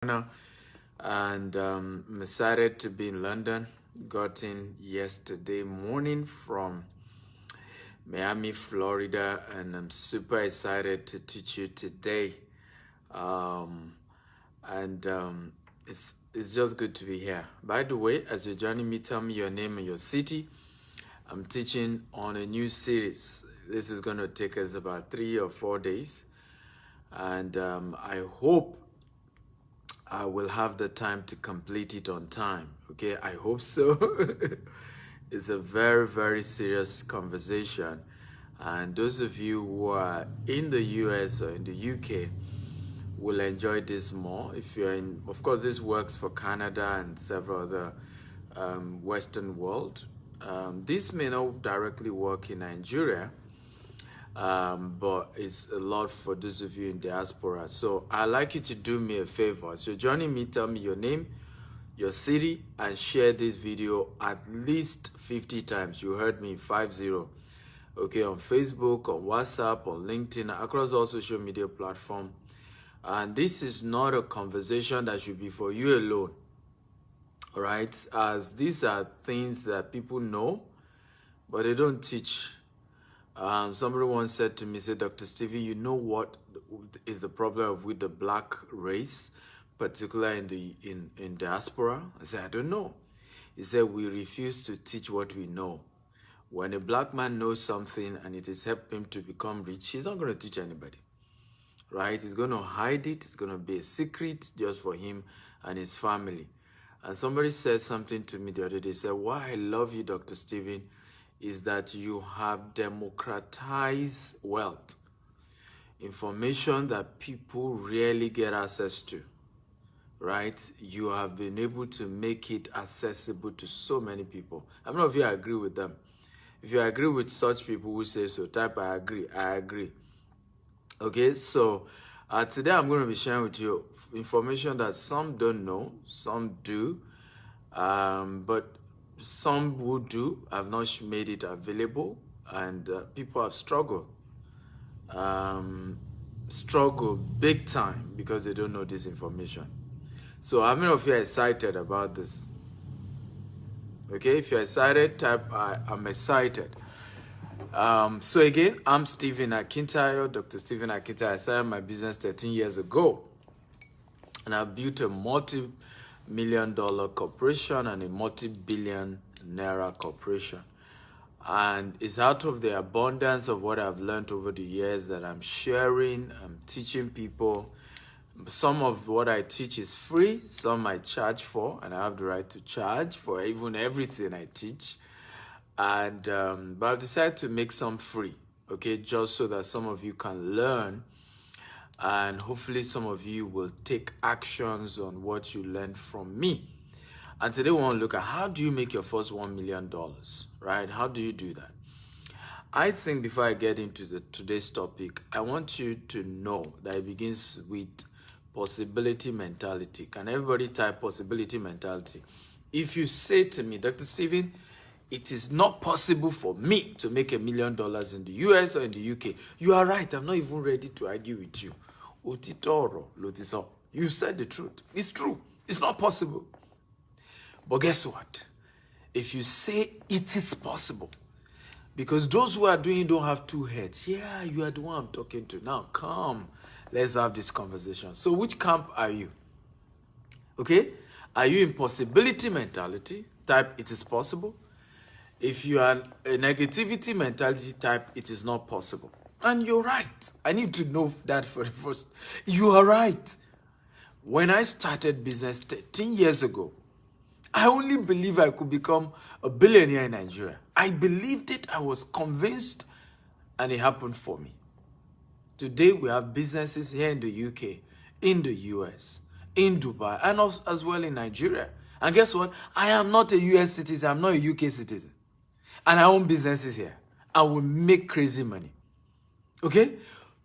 And I'm excited to be in London. Got in yesterday morning from Miami, Florida, and I'm super excited to teach you today. Um, and it's just good to be here. By the way, as you're joining me, tell me your name and your city. I'm teaching on a new series. This is going to take us about 3 or 4 days, and I hope I will have the time to complete it on time. Okay, I hope so. It's a very, very serious conversation. And those of you who are in the US or in the UK will enjoy this more. If you're in, of course, this works for Canada and several other Western world. This may not directly work in Nigeria, but it's a lot for those of you in diaspora. So I'd like you to do me a favor. So joining me, tell me your name, your city, and share this video at least 50 times. You heard me, 50. Okay, on Facebook, on WhatsApp, on LinkedIn, across all social media platforms. And this is not a conversation that should be for you alone. All right, as these are things that people know, but they don't teach. Somebody once said to me, say, Dr. Stevie, you know what is the problem with the black race, particularly in diaspora? I said, I don't know. He said, we refuse to teach what we know. When a black man knows something and it has helped him to become rich, he's not going to teach anybody, right? He's going to hide it. It's going to be a secret just for him and his family. And somebody said something to me the other day, said, why I love you, Dr. Stephen, is that you have democratized wealth, information that people rarely get access to, right? You have been able to make it accessible to so many people. I don't know if you agree with them. If you agree with such people who say so, type I agree, I agree. Okay, so today I'm going to be sharing with you information that some don't know, some do, but some who do have not made it available, and people have struggled big time because they don't know this information. So how many of you are excited about this? Okay, if you're excited, type I'm excited. So again, I'm Stephen Akintayo, Dr. Stephen Akintayo. I started my business 13 years ago, and I built a multi-million-dollar corporation and a multi-billion naira corporation. And it's out of the abundance of what I've learned over the years that I'm sharing, I'm teaching people. Some of what I teach is free, some I charge for, and I have the right to charge for even everything I teach. And but I've decided to make some free, okay, just so that some of you can learn, and hopefully some of you will take actions on what you learned from me. And today we want to look at how do you make your first $1 million, right? How do you do that? I think before I get into today's topic, I want you to know that it begins with possibility mentality. Can everybody type possibility mentality? If you say to me, Dr. Stephen, it is not possible for me to make $1 million in the US or in the UK, you are right. I'm not even ready to argue with you. Otitoro, lotiso. You said the truth. It's true. It's not possible. But guess what? If you say it is possible, because those who are doing it don't have two heads. Yeah, you are the one I'm talking to. Now, come. Let's have this conversation. So which camp are you? Okay? Are you in possibility mentality? Type, it is possible. If you are a negativity mentality type, it is not possible. And you're right. I need to know that for the first. You are right. When I started business 13 years ago, I only believed I could become a billionaire in Nigeria. I believed it, I was convinced, and it happened for me. Today, we have businesses here in the UK, in the US, in Dubai, and also as well in Nigeria. And guess what? I am not a US citizen, I'm not a UK citizen. And I own businesses here. I will make crazy money. Okay?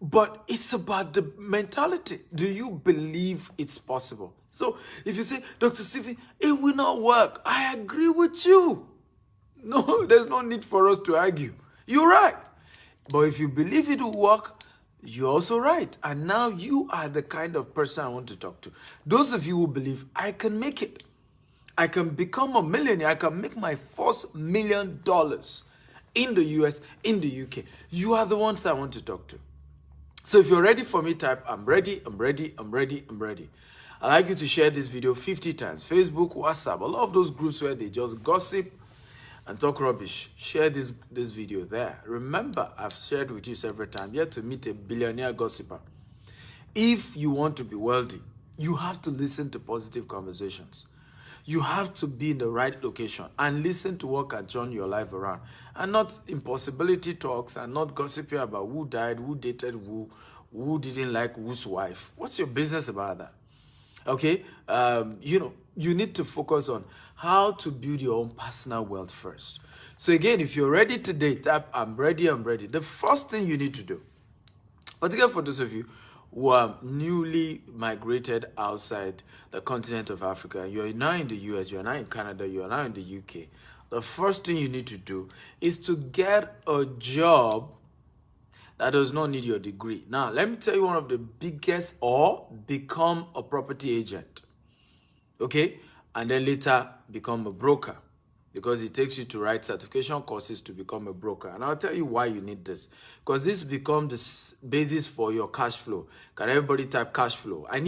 But it's about the mentality. Do you believe it's possible? So if you say, Dr. Stephen, it will not work, I agree with you. No, there's no need for us to argue. You're right. But if you believe it will work, You're also right. And now you are the kind of person I want to talk to. Those of you who believe I can make it, I can become a millionaire, I can make my first $1 million in the US, in the UK. You are the ones I want to talk to. So if you're ready for me, type I'm ready, I'm ready, I'm ready, I'm ready. I'd like you to share this video 50 times. Facebook, WhatsApp, a lot of those groups where they just gossip and talk rubbish. Share this video there. Remember, I've shared with you several times, you have to meet a billionaire gossiper. If you want to be wealthy, you have to listen to positive conversations. You have to be in the right location and listen to what can turn your life around. And not impossibility talks and not gossiping about who died, who dated who didn't like whose wife. What's your business about that? Okay? You need to focus on how to build your own personal wealth first. So again, if you're ready today, type I'm ready, I'm ready. The first thing you need to do, particularly for those of you who are newly migrated outside the continent of Africa, you're now in the US, you're now in Canada, you're now in the UK, the first thing you need to do is to get a job that does not need your degree. Now, let me tell you one of the biggest, or become a property agent, okay? And then later become a broker, because it takes you to write certification courses to become a broker. And I'll tell you why you need this. Because this becomes the basis for your cash flow. Can everybody type cash flow? I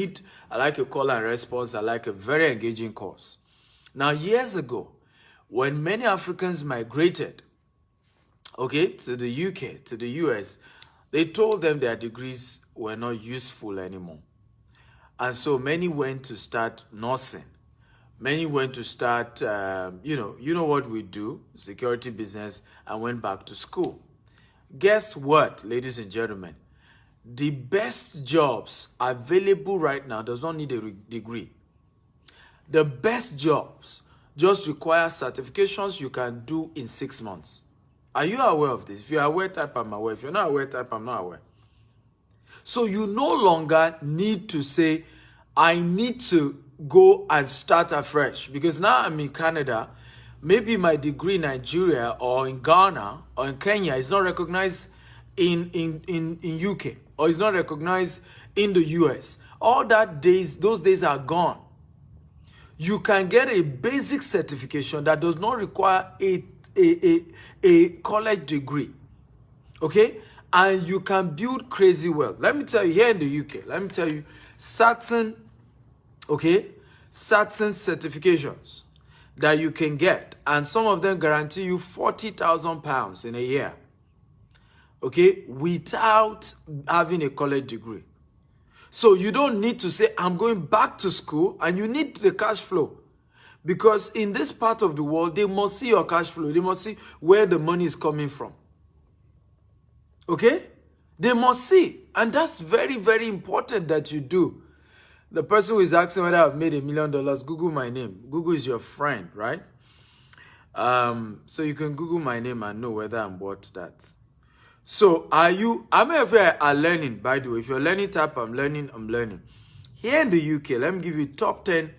like a call and response. I like a very engaging course. Now, years ago, when many Africans migrated, okay, to the UK, to the US, they told them their degrees were not useful anymore. And so many went to start nursing. Many went to start, you know what we do, security business, and went back to school. Guess what, ladies and gentlemen? The best jobs available right now does not need a degree. The best jobs just require certifications you can do in 6 months. Are you aware of this? If you're aware, type I'm aware. If you're not aware, type I'm not aware. So you no longer need to say, I need to go and start afresh, because now I'm in Canada. Maybe my degree in Nigeria or in Ghana or in Kenya is not recognized in UK, or is not recognized in the US. Those days are gone. You can get a basic certification that does not require a college degree, okay? And you can build crazy wealth. Let me tell you, here in the UK, let me tell you, certain certifications that you can get, and some of them guarantee you £40,000 in a year, okay, without having a college degree. So you don't need to say, I'm going back to school, and you need the cash flow. Because in this part of the world, they must see your cash flow. They must see where the money is coming from. Okay? They must see. And that's very, very important that you do. The person who is asking whether I've made $1 million, Google my name. Google is your friend, right? So you can Google my name and know whether I'm worth that. So how many of you are learning, by the way? If you're learning, type I'm learning, I'm learning. Here in the UK, let me give you top 10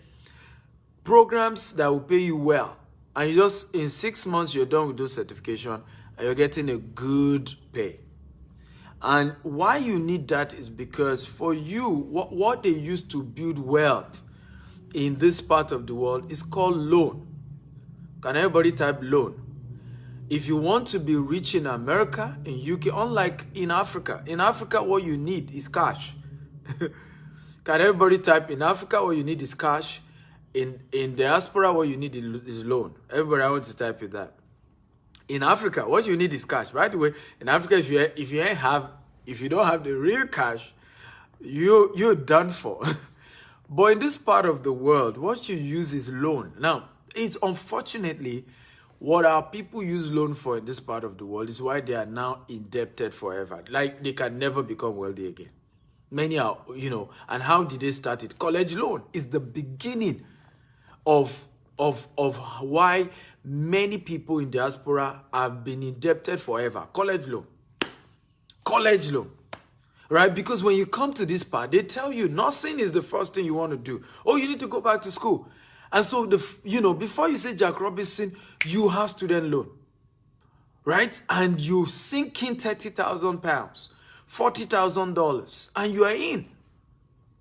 programs that will pay you well. And you just, in 6 months, you're done with those certifications and you're getting a good pay. And why you need that is because for you, what they use to build wealth in this part of the world is called loan. Can everybody type loan? If you want to be rich in America, in UK, unlike in Africa what you need is cash. Can everybody type in Africa what you need is cash? In diaspora what you need is loan. Everybody, I want to type it that. In Africa, what you need is cash. By the way, in Africa, if you don't have the real cash, you're done for. But in this part of the world, what you use is loan. Now, it's unfortunately what our people use loan for in this part of the world is why they are now indebted forever. Like they can never become wealthy again. Many are, and how did they start it? College loan is the beginning of why many people in diaspora have been indebted forever. College loan. College loan. Right? Because when you come to this part, they tell you nursing is the first thing you want to do. Oh, you need to go back to school. And so, before you say Jack Robinson, you have student loan. Right? And you sink in £30,000 $40,000, and you are in.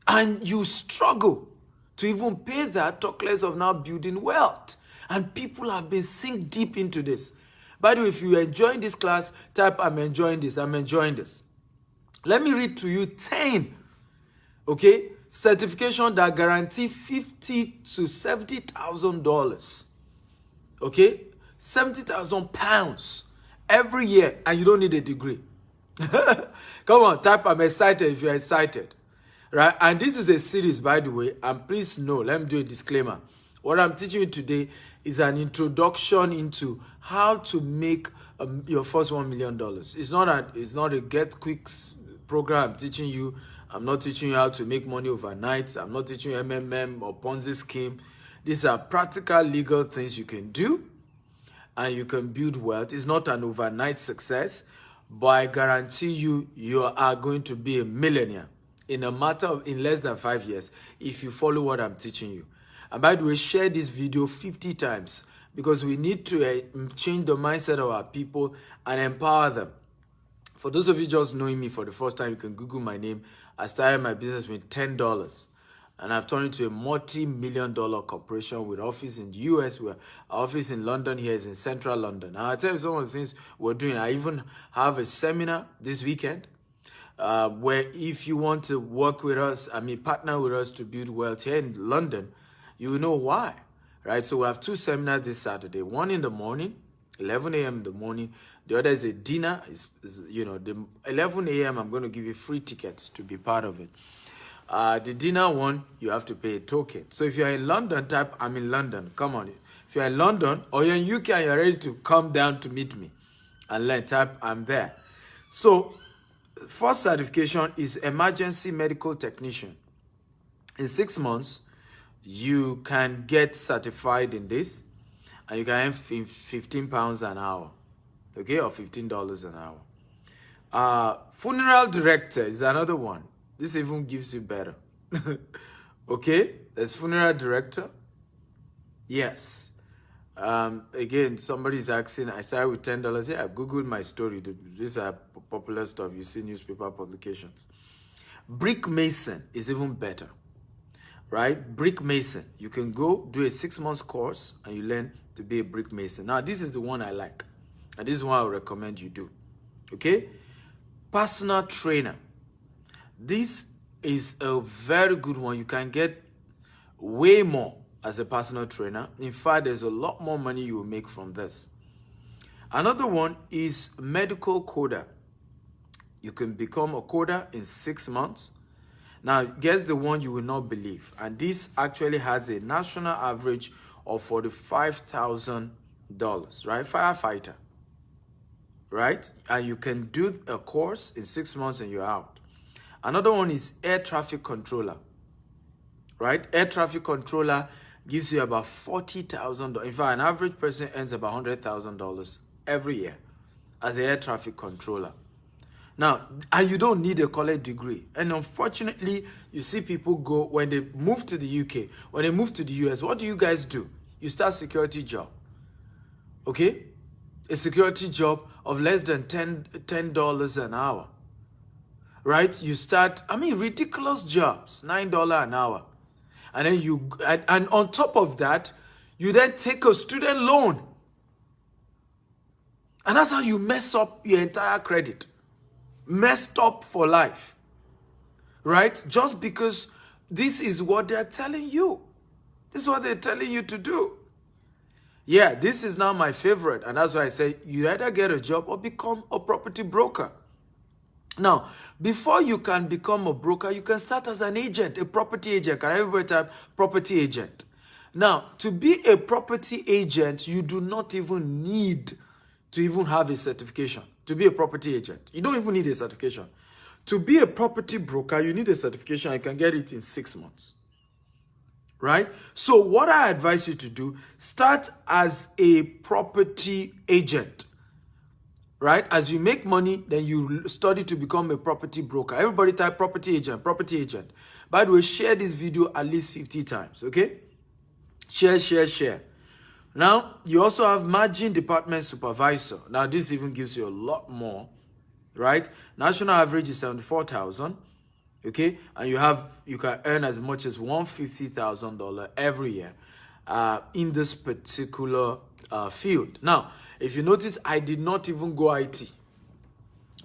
And you struggle to even pay that, talk less of now building wealth. And people have been sink deep into this. By the way, if you're enjoying this class, type, I'm enjoying this, I'm enjoying this. Let me read to you 10, okay, certification that guarantee $50,000 to $70,000, okay, 70,000 pounds every year, and you don't need a degree. Come on, type, I'm excited if you're excited, right? And this is a series, by the way, and please know, let me do a disclaimer. What I'm teaching you today is an introduction into how to make your first $1 million. It's not a get quick program I'm teaching you. I'm not teaching you how to make money overnight. I'm not teaching you MMM or Ponzi scheme. These are practical legal things you can do and you can build wealth. It's not an overnight success, but I guarantee you, you are going to be a millionaire in less than 5 years if you follow what I'm teaching you. And by the way, share this video 50 times because we need to change the mindset of our people and empower them. For those of you just knowing me for the first time, you can Google my name. I started my business with $10 and I've turned into a multi-million-dollar corporation with office in the US, where our office in London here is in central London. Now, I'll tell you some of the things we're doing. I even have a seminar this weekend where if you want to work with us, partner with us to build wealth here in London, you will know why, right? So we have 2 seminars this Saturday, one in the morning, 11 a.m. in the morning. The other is a dinner. The 11 a.m. I'm going to give you free tickets to be part of it. The dinner one, you have to pay a token. So if you're in London, type, I'm in London. Come on. If you're in London or you're in UK and you're ready to come down to meet me and learn, type, I'm there. So first certification is emergency medical technician. In 6 months, you can get certified in this and you can earn £15 an hour, okay, or $15 an hour. Funeral director is another one. This even gives you better. Okay, there's funeral director. Yes. Again, somebody's asking, I started with $10. Yeah, I Googled my story. These are popular stuff. You see newspaper publications. Brick mason is even better. Right? Brick mason. You can go do a 6-month course and you learn to be a brick mason. Now, this is the one I like. And this is one I would recommend you do. Okay? Personal trainer. This is a very good one. You can get way more as a personal trainer. In fact, there's a lot more money you will make from this. Another one is medical coder. You can become a coder in 6 months. Now, guess the one you will not believe. And this actually has a national average of $45,000, right? Firefighter, right? And you can do a course in 6 months and you're out. Another one is air traffic controller, right? Air traffic controller gives you about $40,000. In fact, an average person earns about $100,000 every year as an air traffic controller. Now, and you don't need a college degree. And unfortunately, you see people go, when they move to the UK, when they move to the US, what do you guys do? You start security job, okay? A security job of less than $10 an hour, right? You start, ridiculous jobs, $9 an hour. And then and on top of that, you then take a student loan. And that's how you mess up your entire credit. Messed up for life, right? Just because this is what they're telling you. This is what they're telling you to do. Yeah, this is now my favorite. And that's why I say you either get a job or become a property broker. Now, before you can become a broker, you can start as an agent, a property agent. Can everybody type property agent? Now, to be a property agent, you do not even need to even have a certification. To be a property agent, you don't even need a certification. To be a property broker, you need a certification. You can get it in 6 months, right? So what I advise you to do, start as a property agent, right? As you make money, then you study to become a property broker. Everybody type property agent, property agent. By the way, share this video at least 50 times, okay? Share. Now, you also have margin department supervisor. Now, this even gives you a lot more, right? National average is 74,000. Okay, and you can earn as much as $150,000 every year in this particular field. Now, if you notice, I did not even go IT,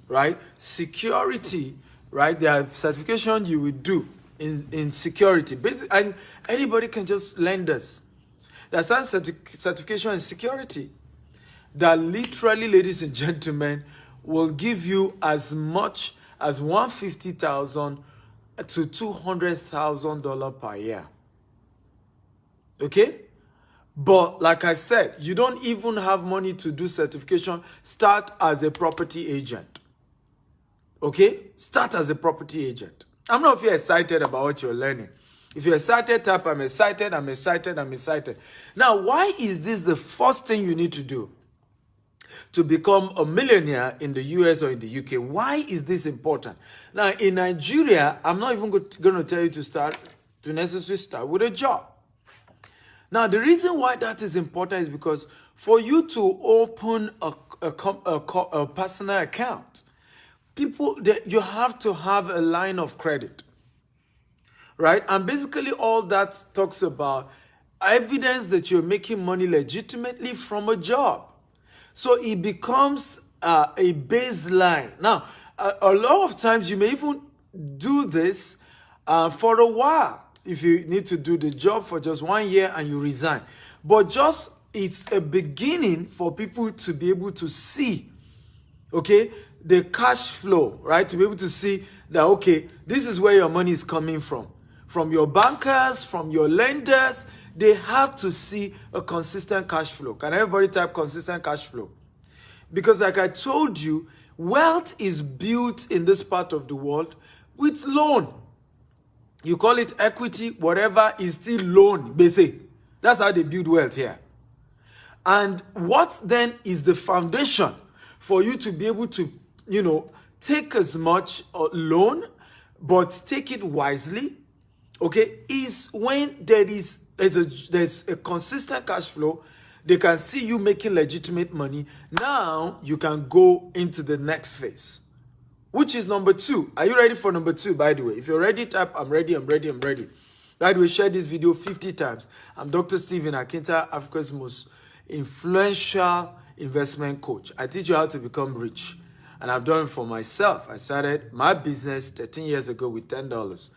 right? Security, right? There are certification you will do in security. Basically, and anybody can just learn this. There's some certification in security that literally, ladies and gentlemen, will give you as much as $150,000 to $200,000 per year. Okay? But like I said, you don't even have money to do certification. Start as a property agent. Okay? Start as a property agent. I'm not if you're excited about what you're learning. If you're excited, type I'm excited, I'm excited, I'm excited. Now, why is this the first thing you need to do to become a millionaire in the US or in the UK? Why is this important? Now, in Nigeria, I'm not even going to tell you to necessarily start with a job. Now, the reason why that is important is because for you to open a personal account, you have to have a line of credit, right? And basically all that talks about evidence that you're making money legitimately from a job. So it becomes a baseline. Now, a lot of times you may even do this for a while if you need to do the job for just 1 year and you resign. But just it's a beginning for people to be able to see, okay, the cash flow, right? To be able to see that, okay, this is where your money is coming from. From your bankers, from your lenders, they have to see a consistent cash flow. Can everybody type consistent cash flow? Because like I told you, wealth is built in this part of the world with loan. You call it equity, whatever, is still loan, basic. That's how they build wealth here. And what then is the foundation for you to be able to, take as much loan, but take it wisely, okay, is when there's a consistent cash flow. They can see you making legitimate money. Now you can go into the next phase, which is number 2. Are you ready for number 2, by the way? If you're ready, type I'm ready, I'm ready, I'm ready. By the way, share this video 50 times. I'm Dr. Stephen Akinta, Africa's most influential investment coach. I teach you how to become rich. And I've done it for myself. I started my business 13 years ago with $10.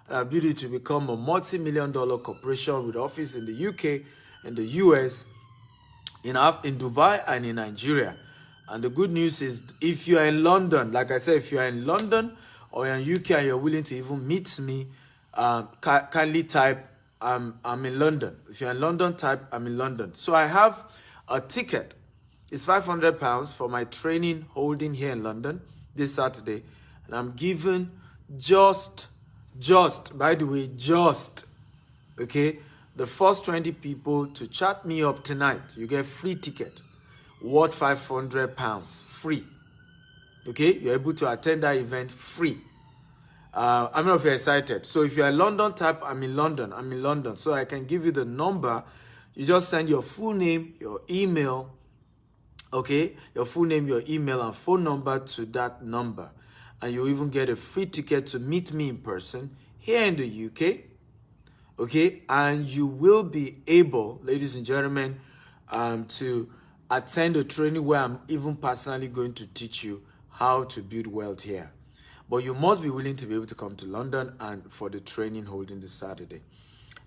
And I built it to become a multi-million-dollar corporation with office in the UK, in the US, in Dubai, and in Nigeria. And the good news is, if you are in London, like I said, if you are in London or you're in UK and you're willing to even meet me, kindly type I'm in London. If you're in London, type I'm in London. So I have a ticket. It's £500 for my training holding here in London this Saturday. And I'm given by the way, okay, the first 20 people to chat me up tonight, you get free ticket worth £500 free. Okay, you're able to attend that event free. I'm not very excited. So if you're in London, type I'm in London. I'm in London. So I can give you the number. You just send your full name, your email, okay, your full name, your email, and phone number to that number. And you even get a free ticket to meet me in person here in the UK. Okay, and you will be able, ladies and gentlemen, to attend a training where I'm even personally going to teach you how to build wealth here. But you must be willing to be able to come to London and for the training holding this Saturday.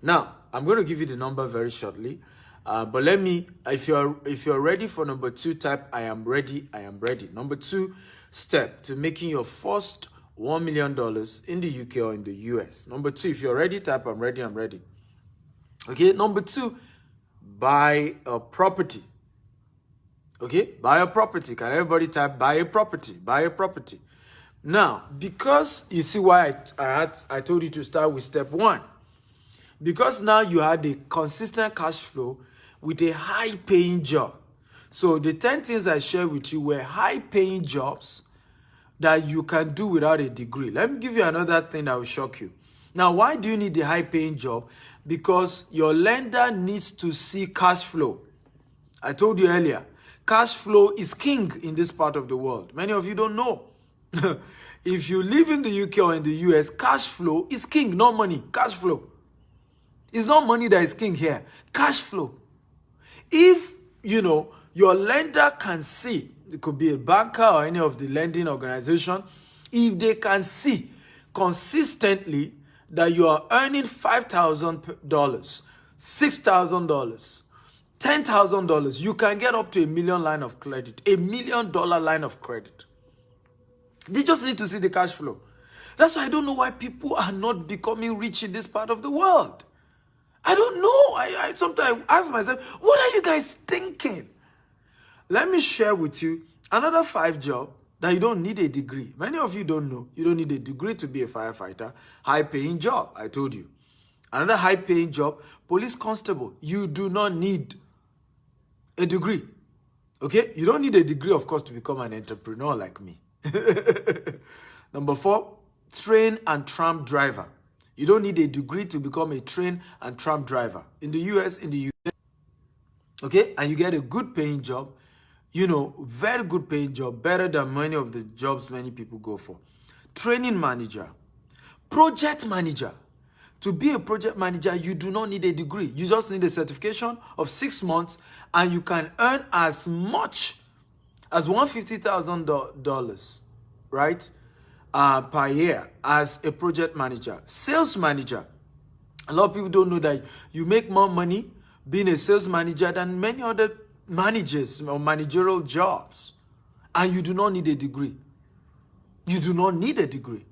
Now, I'm going to give you the number very shortly. But let me, if you're ready for number 2, type I am ready, I am ready. Number 2 step to making your first $1 million in the UK or in the US. Number 2, if you're ready, type I'm ready, I'm ready. Okay, number 2, buy a property. Okay, buy a property. Can everybody type buy a property, buy a property? Now, because you see why I told you to start with step 1. Because now you had a consistent cash flow with a high-paying job. So the 10 things I shared with you were high-paying jobs that you can do without a degree. Let me give you another thing that will shock you. Now, why do you need a high-paying job? Because your lender needs to see cash flow. I told you earlier, cash flow is king in this part of the world. Many of you don't know. If you live in the UK or in the US, cash flow is king, not money. Cash flow. It's not money that is king here. Cash flow. If, your lender can see, it could be a banker or any of the lending organization, if they can see consistently that you are earning $5,000, $6,000, $10,000, you can get up to $1 million line of credit, $1 million line of credit. They just need to see the cash flow. That's why I don't know why people are not becoming rich in this part of the world. I don't know. I sometimes ask myself, what are you guys thinking? Let me share with you another 5 jobs that you don't need a degree. Many of you don't know. You don't need a degree to be a firefighter. High-paying job, I told you. Another high-paying job, police constable. You do not need a degree. Okay? You don't need a degree, of course, to become an entrepreneur like me. Number 4, train and tram driver. You don't need a degree to become a train and tram driver. In the US, in the UK, okay, and you get a good paying job, very good paying job, better than many of the jobs many people go for. Training manager, project manager. To be a project manager, you do not need a degree. You just need a certification of 6 months, and you can earn as much as $150,000, right, per year as a project manager. Sales manager. A lot of people don't know that you make more money being a sales manager than many other managers or managerial jobs. And you do not need a degree. You do not need a degree.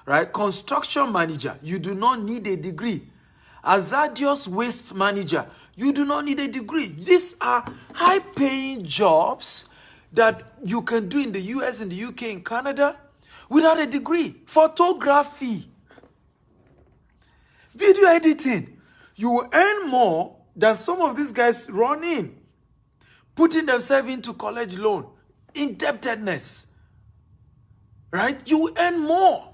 Right? Construction manager. You do not need a degree. Hazardous waste manager. You do not need a degree. These are high-paying jobs that you can do in the US, in the UK, in Canada, without a degree. Photography. Video editing. You will earn more than some of these guys running, putting themselves into college loan, indebtedness. Right? You will earn more.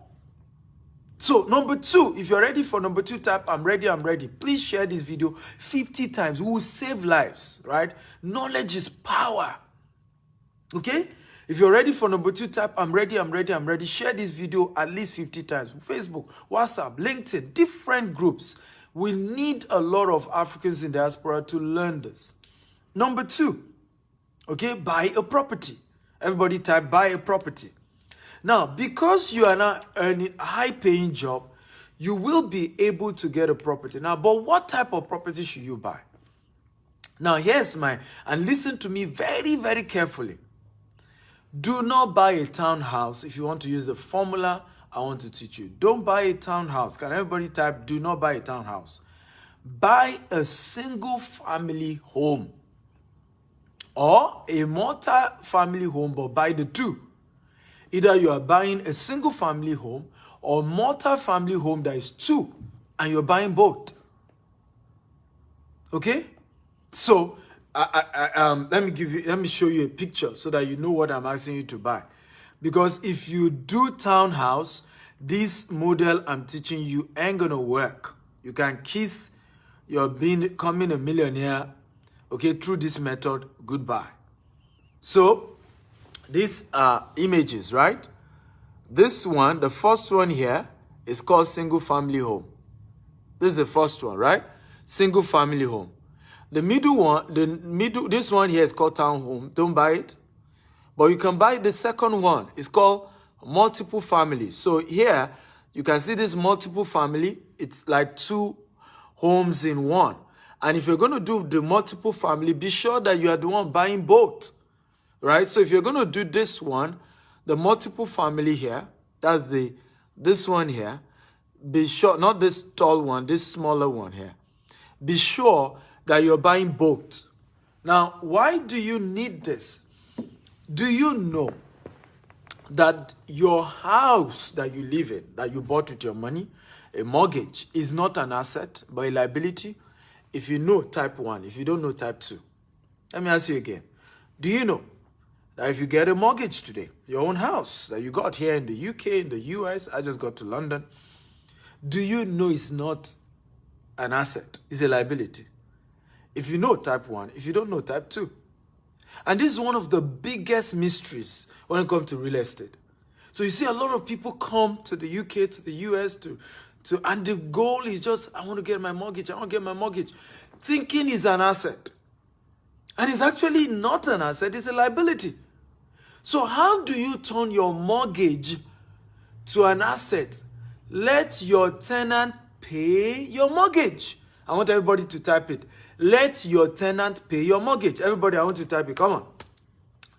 So, number 2, if you're ready for number 2, type, I'm ready, I'm ready. Please share this video 50 times. We will save lives, right? Knowledge is power. Okay? If you're ready for number 2, type, I'm ready, I'm ready, I'm ready. Share this video at least 50 times. Facebook, WhatsApp, LinkedIn, different groups. We need a lot of Africans in diaspora to learn this. Number 2, okay, buy a property. Everybody type, buy a property. Now, because you are now earning a high-paying job, you will be able to get a property. Now, but what type of property should you buy? Now, and listen to me very, very carefully. Do not buy a townhouse if you want to use the formula I want to teach you. Don't buy a townhouse. Can everybody type, do not buy a townhouse? Buy a single-family home or a multi-family home, but buy the 2. Either you are buying a single-family home or multi-family home that is 2, and you're buying both. Okay? So, let me show you a picture so that you know what I'm asking you to buy. Because if you do townhouse, this model I'm teaching you ain't gonna work. You can kiss your becoming a millionaire, okay, through this method. Goodbye. So, these are images, right? This one, the first one here, is called single family home. This is the first one, right? Single family home. The middle one, this one here is called town home. Don't buy it. But you can buy the second one. It's called multiple family. So here, you can see this multiple family. It's like 2 homes in one. And if you're going to do the multiple family, be sure that you are the one buying both. Right? So if you're going to do this one, the multiple family here, that's this one here, be sure, not this tall one, this smaller one here. Be sure that you're buying both. Now, why do you need this? Do you know that your house that you live in, that you bought with your money, a mortgage, is not an asset, but a liability? If you know, type 1. If you don't know, type 2. Let me ask you again. Do you know that if you get a mortgage today, your own house that you got here in the UK, in the US, I just got to London, do you know it's not an asset? It's a liability. If you know, type 1. If you don't know, type 2. And this is one of the biggest mysteries when it comes to real estate. So you see a lot of people come to the UK, to the US, and the goal is just, I want to get my mortgage, I want to get my mortgage. Thinking is an asset. And it's actually not an asset, it's a liability. So how do you turn your mortgage to an asset? Let your tenant pay your mortgage. I want everybody to type it. Let your tenant pay your mortgage. Everybody, I want you to type it. Come on.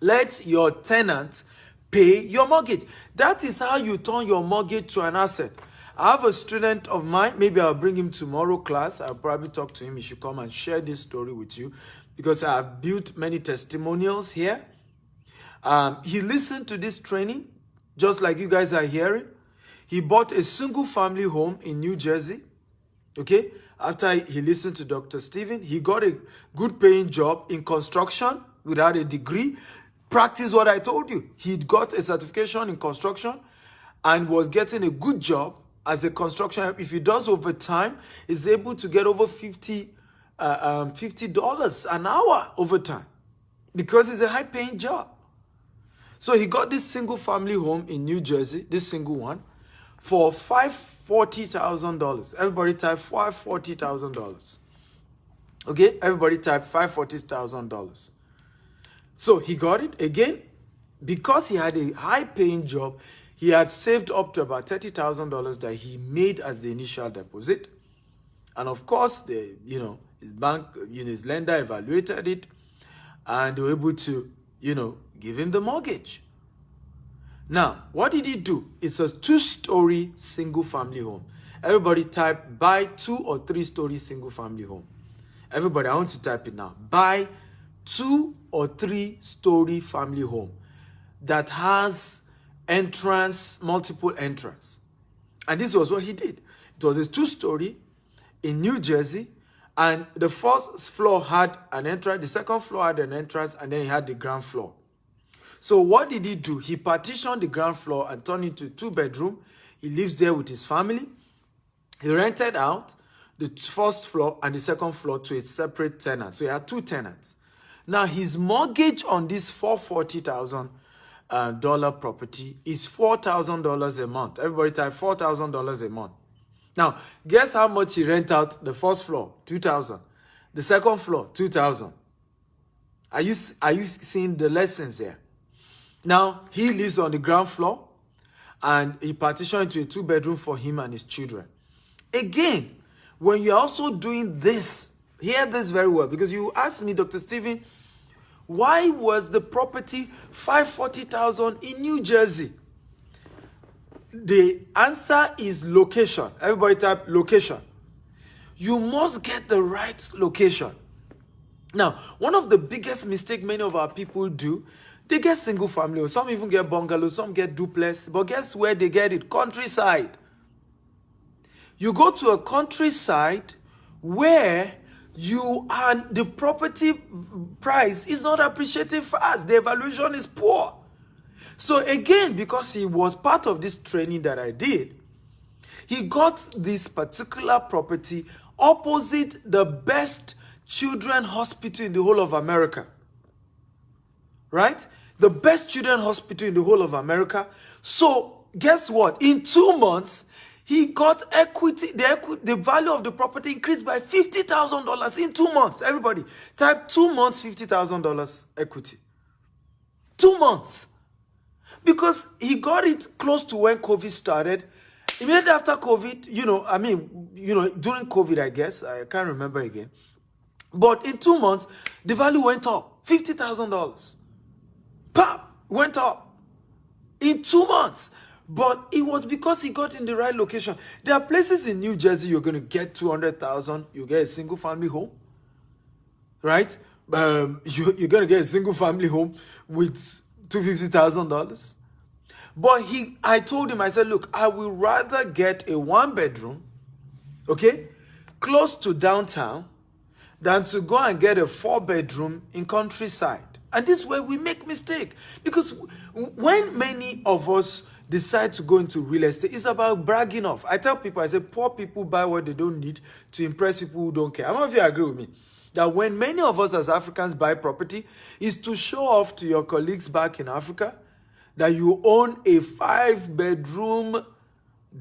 Let your tenant pay your mortgage. That is how you turn your mortgage to an asset. I have a student of mine. Maybe I'll bring him tomorrow class. I'll probably talk to him. He should come and share this story with you because I have built many testimonials here. He listened to this training just like you guys are hearing. He bought a single family home in New Jersey. Okay. After he listened to Dr. Stephen, he got a good paying job in construction without a degree. Practice what I told you. He got a certification in construction and was getting a good job as a construction. If he does overtime, he's able to get over $50 an hour overtime because it's a high paying job. So he got this single family home in New Jersey, this single one, for $540,000. Everybody type $540,000. Okay, everybody type $540,000. So he got it again because he had a high-paying job. He had saved up to about $30,000 that he made as the initial deposit, and of course, his bank, his lender evaluated it, and they were able to, give him the mortgage. Now, what did he do? It's a 2-story single-family home. Everybody type buy 2 or 3-story single-family home. Everybody, I want to type it now. Buy 2 or 3-story family home that has multiple entrance. And this was what he did. It was a 2-story in New Jersey, and the first floor had an entrance, the second floor had an entrance, and then he had the ground floor. So what did he do? He partitioned the ground floor and turned it into a 2-bedroom. He lives there with his family. He rented out the first floor and the second floor to a separate tenant. So he had 2 tenants. Now his mortgage on this $440,000 property is $4,000 a month. Everybody type $4,000 a month. Now guess how much he rent out the first floor? $2,000. The second floor, $2,000. Are you seeing the lessons here? Now, he lives on the ground floor, and he partitioned into a 2-bedroom for him and his children. Again, when you're also doing this, hear this very well, because you asked me, Dr. Stephen, why was the property $540,000 in New Jersey? The answer is location. Everybody type location. You must get the right location. Now, one of the biggest mistakes many of our people do, they get single family, or some even get bungalows, some get duplex, but guess where they get it? Countryside. You go to a countryside where the property price is not appreciating fast. The evaluation is poor. So again, because he was part of this training that I did, he got this particular property opposite the best children's hospital in the whole of America. Right? The best children's hospital in the whole of America. So guess what? In 2 months, he got equity. The value of the property increased by $50,000 in 2 months. Everybody, type 2 months, $50,000 equity. 2 months. Because he got it close to when COVID started. Immediately after COVID, during COVID, I guess. I can't remember again. But in 2 months, the value went up. $50,000. Pop! Went up. In 2 months. But it was because he got in the right location. There are places in New Jersey you're going to get $200,000. You get a single family home. Right? You're going to get a single family home with $250,000. But I told him, I said, look, I will rather get a 1-bedroom, okay, close to downtown, than to go and get a 4-bedroom in countryside. And this is where we make mistake. Because when many of us decide to go into real estate, it's about bragging off. I tell people, I say, poor people buy what they don't need to impress people who don't care. I don't know if you agree with me. That when many of us as Africans buy property, is to show off to your colleagues back in Africa that you own a 5-bedroom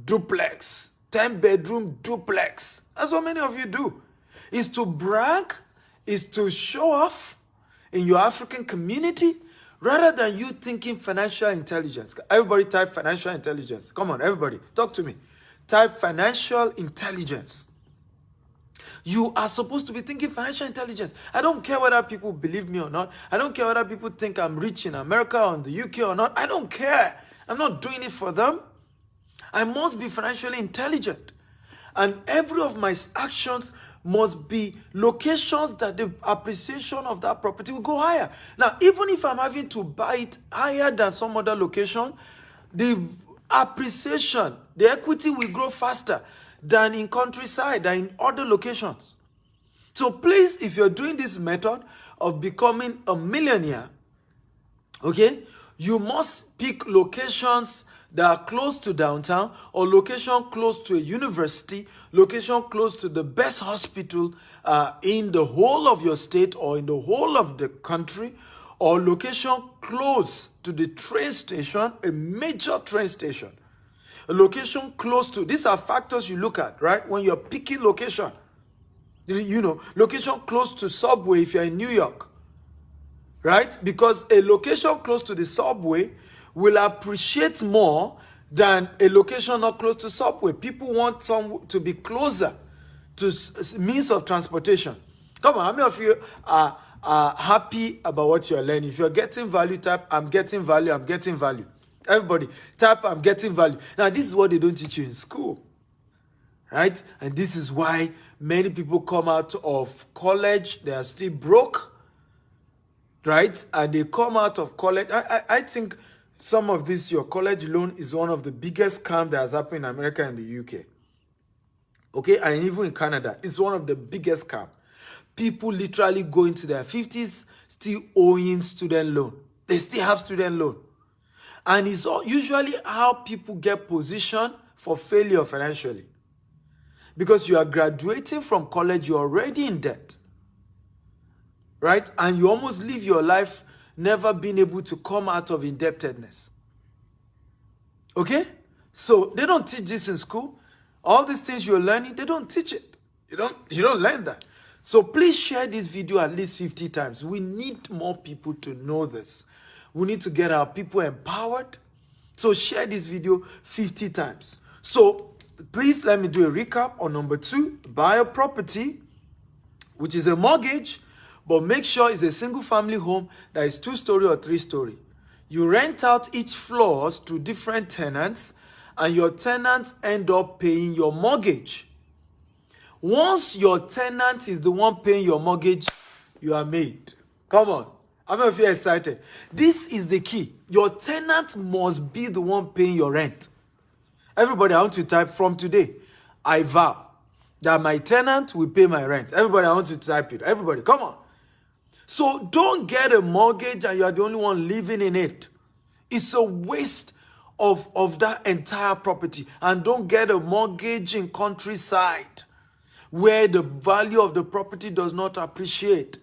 duplex, 10-bedroom duplex. That's what many of you do. Is to brag, is to show off in your African community, rather than you thinking financial intelligence. Everybody type financial intelligence. Come on, everybody, talk to me. Type financial intelligence. You are supposed to be thinking financial intelligence. I don't care whether people believe me or not. I don't care whether people think I'm rich in America or in the UK or not. I don't care. I'm not doing it for them. I must be financially intelligent. And every of my actions must be locations that the appreciation of that property will go higher. Now, even if I'm having to buy it higher than some other location, the appreciation, the equity will grow faster than in countryside, than in other locations. So please, if you're doing this method of becoming a millionaire, okay, you must pick locations that are close to downtown, or location close to a university, location close to the best hospital in the whole of your state or in the whole of the country, or location close to the train station, a major train station. A location close to, these are factors you look at, right? When you're picking location. You know, location close to subway if you're in New York, right? Because a location close to the subway will appreciate more than a location not close to subway. People want some to be closer to means of transportation. Come on, how many of you are happy about what you're learning? If you're getting value, type, I'm getting value, I'm getting value. Everybody, type, I'm getting value. Now, this is what they don't teach you in school, right? And this is why many people come out of college, they are still broke, right? And they come out of college. I think some of this, your college loan is one of the biggest scams that has happened in America and the UK. Okay, and even in Canada, it's one of the biggest scams. People literally go into their 50s still owing student loan. They still have student loan. And it's usually how people get positioned for failure financially. Because you are graduating from college, you're already in debt. Right? And you almost live your life never being able to come out of indebtedness. Okay? So they don't teach this in school. All these things you're learning, they don't teach it. You don't learn that. So please share this video at least 50 times. We need more people to know this. We need to get our people empowered. So share this video 50 times. So please let me do a recap on number 2. Buy a property, which is a mortgage, but make sure it's a single family home that is 2-story or 3-story. You rent out each floors to different tenants, and your tenants end up paying your mortgage. Once your tenant is the one paying your mortgage, you are made. Come on. I'm not very excited. This is the key. Your tenant must be the one paying your rent. Everybody, I want to type from today. I vow that my tenant will pay my rent. Everybody, I want to type it. Everybody, come on. So don't get a mortgage and you're the only one living in it. It's a waste of that entire property. And don't get a mortgage in countryside where the value of the property does not appreciate.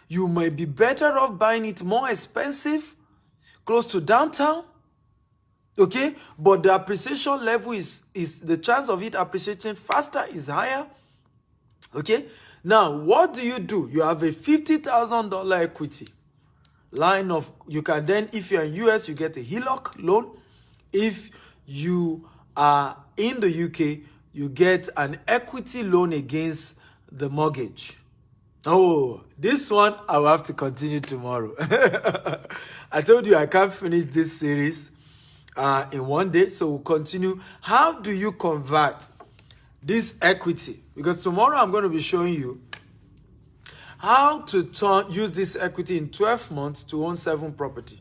You may be better off buying it more expensive, close to downtown, okay? But the appreciation level is the chance of it appreciating faster is higher, okay? Now, what do? You have a $50,000 equity line of, you can then, if you're in US, you get a HELOC loan. If you are in the UK, you get an equity loan against the mortgage. Oh, this one I will have to continue tomorrow. I told you I can't finish this series in one day, so we'll continue. How do you convert this equity? Because tomorrow I'm going to be showing you how to use this equity in 12 months to own 7 property.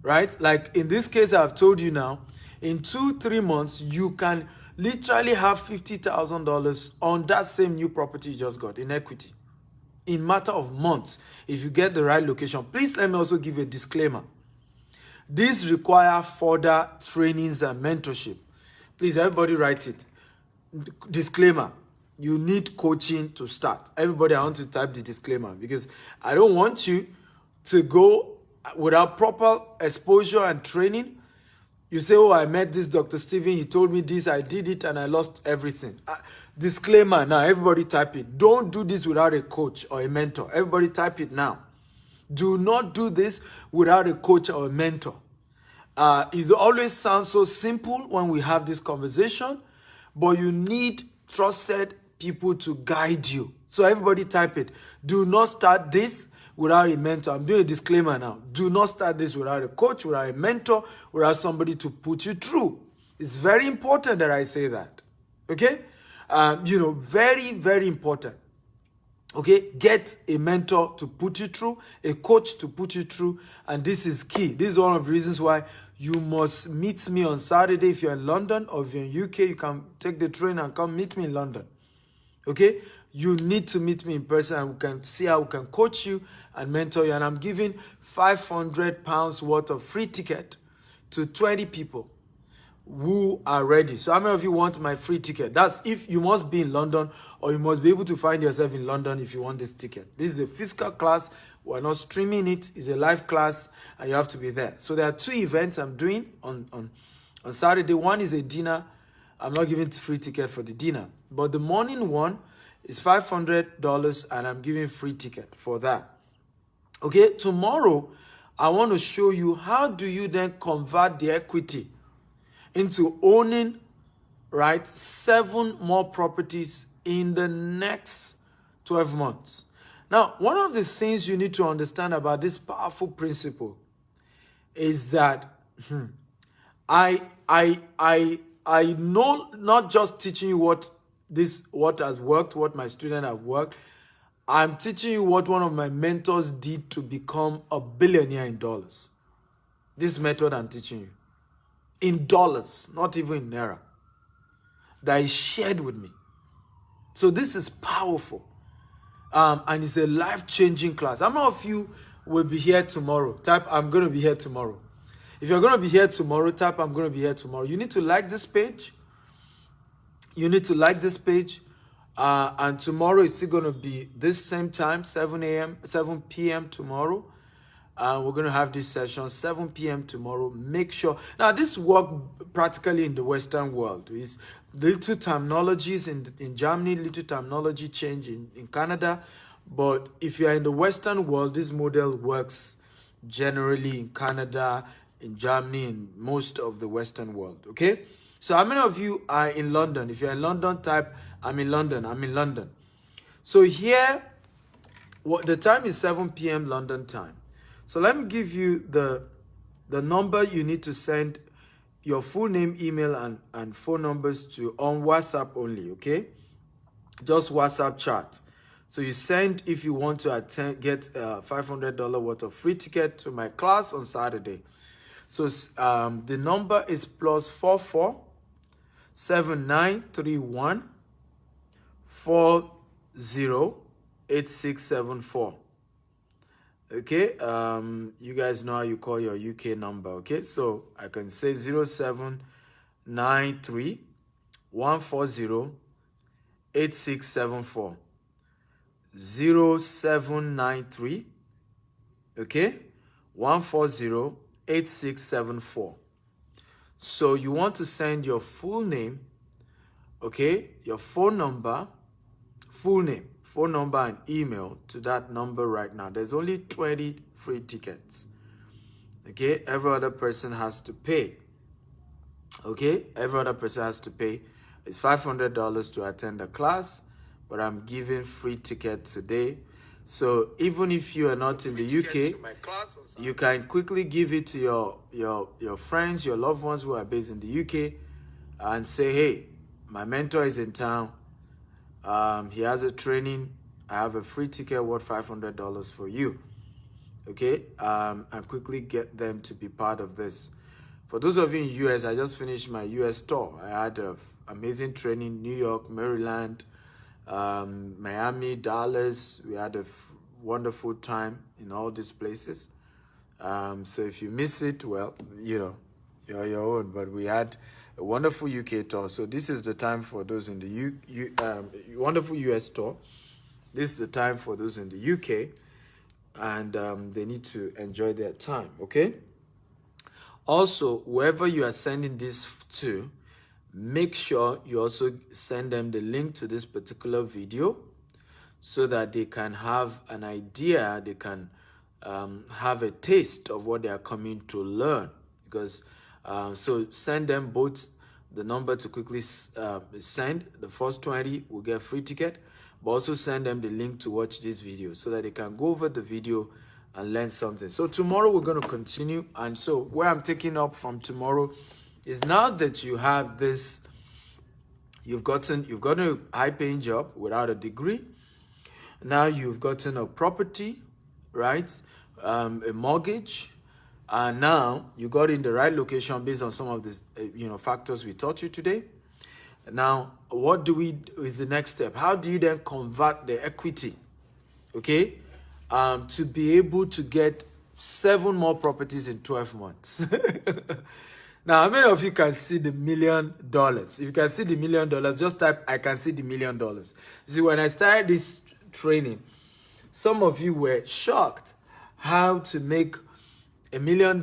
Right? Like in this case, I've told you now, in 2-3 months, you can literally have $50,000 on that same new property you just got in equity in matter of months if you get the right location. Please let me also give a disclaimer. This requires further trainings and mentorship. Please, everybody write it. Disclaimer. You need coaching to start. Everybody, I want to type the disclaimer because I don't want you to go without proper exposure and training, you say, oh, I met this Dr. Steven, he told me this, I did it, and I lost everything. Disclaimer now, everybody type it. Don't do this without a coach or a mentor. Everybody type it now. Do not do this without a coach or a mentor. It always sounds so simple when we have this conversation, but you need trusted people to guide you. So everybody type it. Do not start this without a mentor. I'm doing a disclaimer now. Do not start this without a coach, without a mentor, without somebody to put you through. It's very important that I say that. Okay? Very, very important. Okay? Get a mentor to put you through, a coach to put you through, and this is key. This is one of the reasons why you must meet me on Saturday. If you're in London or if you're in UK, you can take the train and come meet me in London. Okay? You need to meet me in person and we can see how we can coach you and mentor you. And I'm giving £500 worth of free ticket to 20 people who are ready. So how many of you want my free ticket? That's if you must be in London or you must be able to find yourself in London if you want this ticket. This is a physical class. We're not streaming it. It's a live class and you have to be there. So there are 2 events I'm doing on Saturday. One is a dinner. I'm not giving free ticket for the dinner. But the morning one is $500 and I'm giving free ticket for that. Okay, tomorrow I want to show you how do you then convert the equity into owning, right, 7 more properties in the next 12 months. Now, one of the things you need to understand about this powerful principle is that I know not just teaching you what has worked, what my students have worked. I'm teaching you what one of my mentors did to become a billionaire in dollars. This method I'm teaching you. In dollars, not even in naira. That is shared with me. So this is powerful. And it's a life-changing class. How many of you will be here tomorrow? Type, I'm going to be here tomorrow. If you're going to be here tomorrow, type, I'm going to be here tomorrow. You need to like this page. You need to like this page. And tomorrow is still going to be this same time, 7 p.m. tomorrow. We're going to have this session, 7 p.m. tomorrow. Make sure. Now, this work practically in the Western world. Is little terminologies in Germany, little terminology change in Canada. But if you're in the Western world, this model works generally in Canada, in Germany, in most of the Western world. Okay? So how many of you are in London? If you're in London, type, I'm in London, I'm in London. So here, the time is 7 p.m. London time. So let me give you the number you need to send your full name, email, and phone numbers to on WhatsApp only, okay? Just WhatsApp chat. So you send if you want to get $500 worth of free ticket to my class on Saturday. So the number is +44 7931 408674. Okay, you guys know how you call your UK number, okay? So I can say 0793 140 8674. 0793, okay, 140 8674. So you want to send your full name, okay, your phone number, full name, phone number, and email to that number right now. There's only 20 free tickets. Okay, every other person has to pay. Okay, every other person has to pay. It's $500 to attend the class, but I'm giving free tickets today. So even if you are not in the UK, you can quickly give it to your friends, your loved ones who are based in the UK, and say, hey, my mentor is in town. He has a training. I have a free ticket worth $500 for you. Okay, and quickly get them to be part of this. For those of you in US, I just finished my US tour. I had an amazing training, New York, Maryland, Miami, Dallas. We had a wonderful time in all these places. So if you miss it, well, you know, you're your own. But we had a wonderful UK tour. So this is the time for those in the wonderful US tour. This is the time for those in the UK. and they need to enjoy their time, okay? Also, whoever you are sending this to, make sure you also send them the link to this particular video so that they can have an idea, they can have a taste of what they are coming to learn. Because, so send them both the number to quickly send. The first 20 will get free ticket, but also send them the link to watch this video so that they can go over the video and learn something. So tomorrow we're going to continue. And so where I'm taking up from tomorrow is, now that you have this, you've gotten a high-paying job without a degree. Now you've gotten a property, right? A mortgage. And now you got in the right location based on some of the factors we taught you today. Now, what is the next step? How do you then convert the equity, okay, to be able to get 7 more properties in 12 months? Now, how many of you can see the $1 million? If you can see the $1 million, just type, I can see the $1 million. See, when I started this training, some of you were shocked how to make $1 million,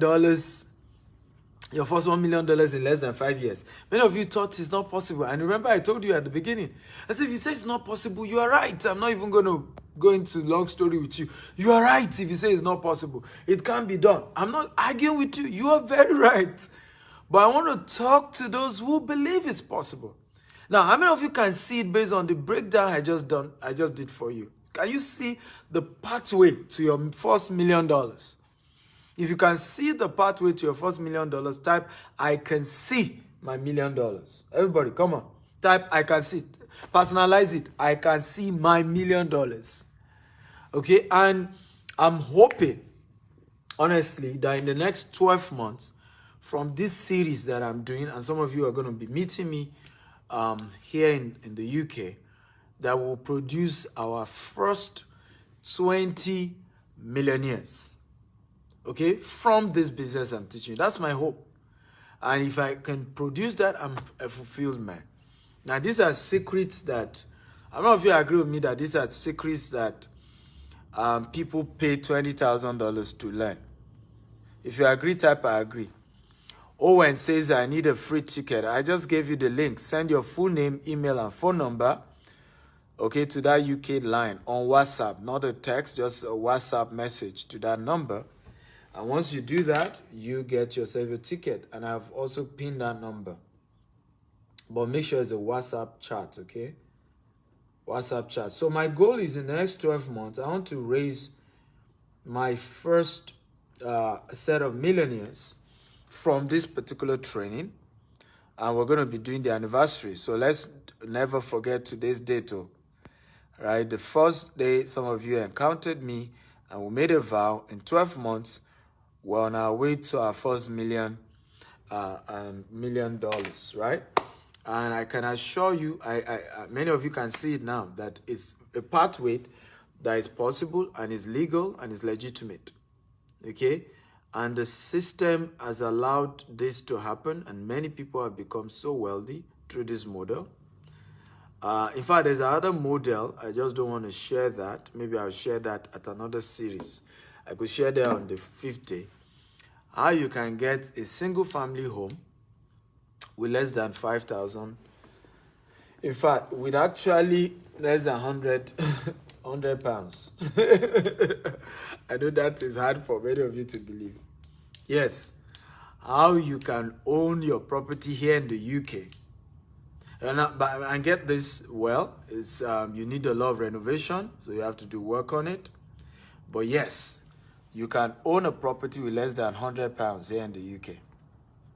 your first $1 million in less than 5 years. Many of you thought it's not possible. And remember, I told you at the beginning, I said, if you say it's not possible, you are right. I'm not even going to go into long story with you. You are right if you say it's not possible. It can't be done. I'm not arguing with you. You are very right. But I want to talk to those who believe it's possible. Now, how many of you can see it based on the breakdown I just did for you? Can you see the pathway to your first $1 million? If you can see the pathway to your first $1 million, type, I can see my $1 million. Everybody, come on. Type, I can see. Personalize it. I can see my $1 million. Okay, and I'm hoping, honestly, that in the next 12 months, from this series that I'm doing, and some of you are going to be meeting me here in the UK, that will produce our first 20 millionaires, okay, from this business I'm teaching you. That's my hope. And if I can produce that, I'm a fulfilled man. Now, these are secrets that, I don't know if you agree with me that these are secrets that people pay $20,000 to learn. If you agree, type I agree. Owen says, I need a free ticket. I just gave you the link. Send your full name, email, and phone number, okay, to that UK line on WhatsApp. Not a text, just a WhatsApp message to that number. And once you do that, you get yourself a ticket. And I've also pinned that number. But make sure it's a WhatsApp chat, okay? WhatsApp chat. So my goal is in the next 12 months, I want to raise my first set of millionaires from this particular training. And we're going to be doing the anniversary. So let's never forget today's date, right? The first day some of you encountered me and we made a vow, in 12 months, we're on our way to our first $1 million, right? And I can assure you, many of you can see it now, that it's a pathway that is possible and is legal and is legitimate, okay? And the system has allowed this to happen, and many people have become so wealthy through this model. In fact, there's another model. I just don't want to share that. Maybe I'll share that at another series. I could share that on the 5th day. How you can get a single family home with less than 5,000. In fact, with actually less than 100 pounds. I know that is hard for many of you to believe. Yes, how you can own your property here in the UK. And get this, well, it's, you need a lot of renovation, so you have to do work on it. But yes, you can own a property with less than 100 pounds here in the UK,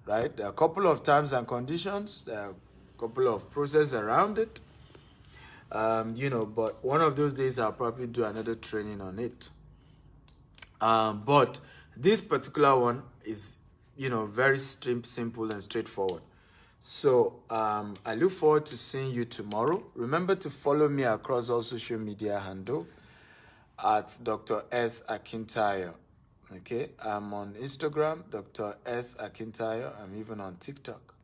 right? There are a couple of terms and conditions. There are a couple of processes around it. But one of those days I'll probably do another training on it. But this particular one is, very simple and straightforward. So I look forward to seeing you tomorrow. Remember to follow me across all social media handle at Dr. S. Akintayo. Okay, I'm on Instagram, Dr. S. Akintayo. I'm even on TikTok,